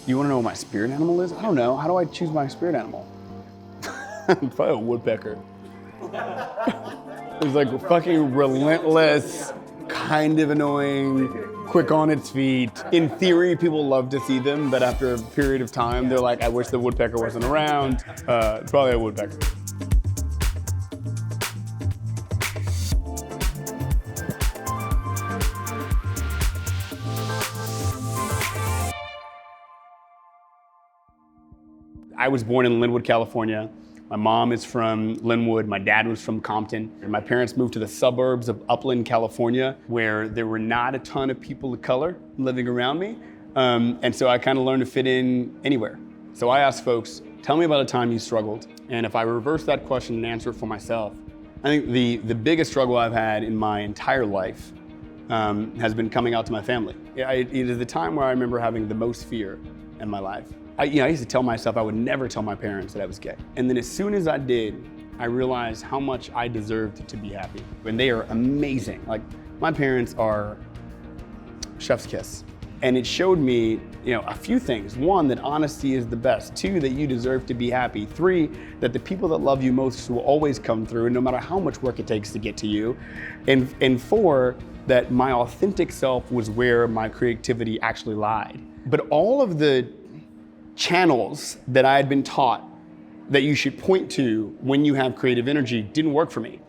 You want to know what my spirit animal is? I don't know. How do I choose my spirit animal? Probably a woodpecker. It's like fucking relentless, kind of annoying, quick on its feet. In theory, people love to see them, but after a period of time, they're like, I wish the woodpecker wasn't around. Probably a woodpecker. I was born in Linwood, California. My mom is from Linwood, my dad was from Compton. And my parents moved to the suburbs of Upland, California, where there were not a ton of people of color living around me. And so I kind of learned to fit in anywhere. So I asked folks, tell me about a time you struggled. And if I reverse that question and answer it for myself, I think the biggest struggle I've had in my entire life has been coming out to my family. It is the time where I remember having the most fear in my life. I used to tell myself I would never tell my parents that I was gay. And then as soon as I did, I realized how much I deserved to be happy. And they are amazing. Like, my parents are chef's kiss. And it showed me, a few things. One, that honesty is the best. Two, that you deserve to be happy. Three, that the people that love you most will always come through, no matter how much work it takes to get to you. And four, that my authentic self was where my creativity actually lied. But all of the channels that I had been taught that you should point to when you have creative energy didn't work for me.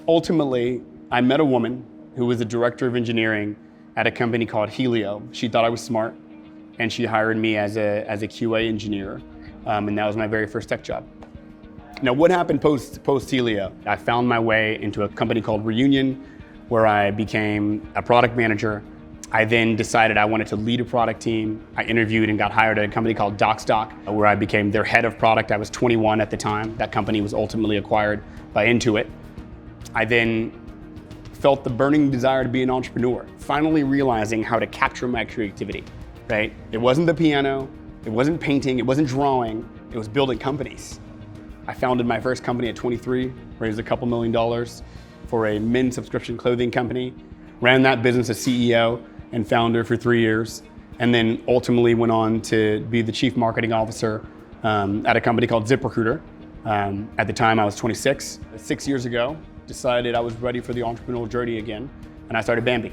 Ultimately, I met a woman who was the director of engineering at a company called Helio. She thought I was smart, and she hired me as a QA engineer, and that was my very first tech job. Now, what happened post Helio? I found my way into a company called Reunion, where I became a product manager. I then decided I wanted to lead a product team. I interviewed and got hired at a company called DocStock, where I became their head of product. I was 21 at the time. That company was ultimately acquired by Intuit. I then felt the burning desire to be an entrepreneur, finally realizing how to capture my creativity, right? It wasn't the piano, it wasn't painting, it wasn't drawing, it was building companies. I founded my first company at 23, raised a couple $1 million for a men's subscription clothing company, ran that business as CEO and founder for 3 years, and then ultimately went on to be the chief marketing officer at a company called ZipRecruiter. At the time I was 26. 6 years ago, decided I was ready for the entrepreneurial journey again, and I started Bambi.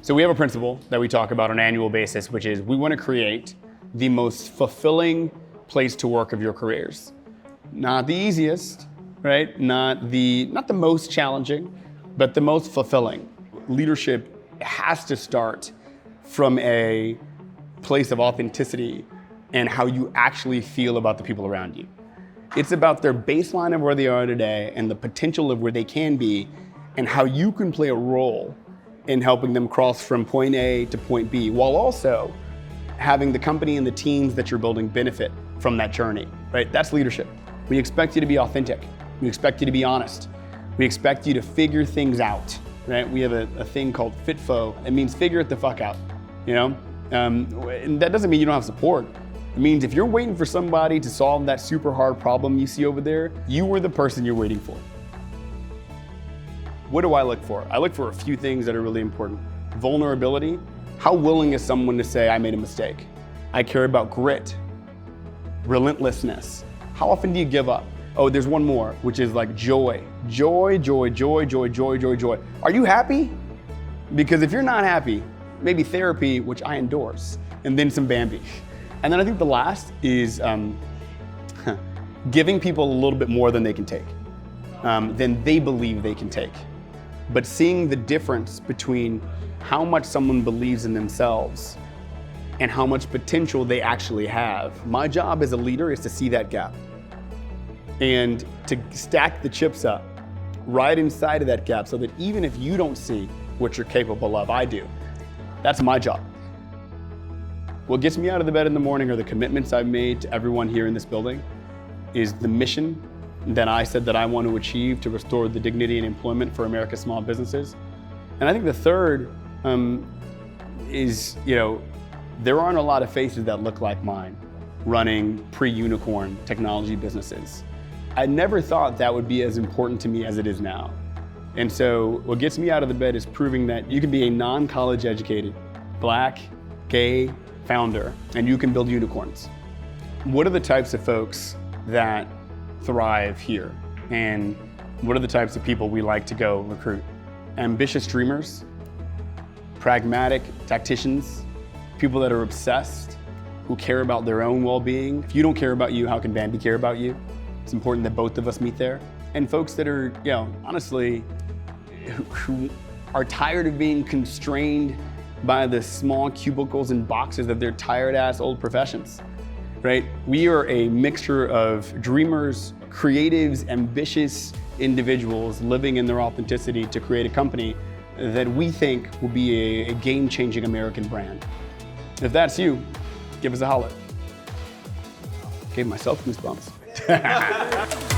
So we have a principle that we talk about on an annual basis, which is we want to create the most fulfilling place to work of your careers. Not the easiest, right? Not the most challenging, but the most fulfilling. Leadership has to start from a place of authenticity and how you actually feel about the people around you. It's about their baseline of where they are today and the potential of where they can be, and how you can play a role in helping them cross from point A to point B, while also having the company and the teams that you're building benefit from that journey, right? That's leadership. We expect you to be authentic. We expect you to be honest. We expect you to figure things out, right? We have a thing called FITFO. It means figure it the fuck out, And that doesn't mean you don't have support. It means if you're waiting for somebody to solve that super hard problem you see over there, you were the person you're waiting for. What do I look for? I look for a few things that are really important. Vulnerability. How willing is someone to say, I made a mistake? I care about grit, relentlessness. How often do you give up? Oh, there's one more, which is like joy. Joy, joy, joy, joy, joy, joy, joy. Are you happy? Because if you're not happy, maybe therapy, which I endorse, and then some Bambi. And then I think the last is giving people a little bit more than they can take, than they believe they can take. But seeing the difference between how much someone believes in themselves and how much potential they actually have. My job as a leader is to see that gap and to stack the chips up right inside of that gap so that even if you don't see what you're capable of, I do. That's my job. What gets me out of the bed in the morning are the commitments I've made to everyone here in this building, is the mission that I said that I want to achieve to restore the dignity and employment for America's small businesses. And I think the third is, there aren't a lot of faces that look like mine running pre-unicorn technology businesses. I never thought that would be as important to me as it is now. And so what gets me out of the bed is proving that you can be a non-college educated, Black, gay, founder, and you can build unicorns. What are the types of folks that thrive here? And what are the types of people we like to go recruit? Ambitious dreamers, pragmatic tacticians, people that are obsessed, who care about their own well-being. If you don't care about you, how can Bambee care about you? It's important that both of us meet there. And folks that are, honestly, who are tired of being constrained by the small cubicles and boxes of their tired-ass old professions, right? We are a mixture of dreamers, creatives, ambitious individuals living in their authenticity to create a company that we think will be a game-changing American brand. If that's you, give us a holler. Gave myself goosebumps.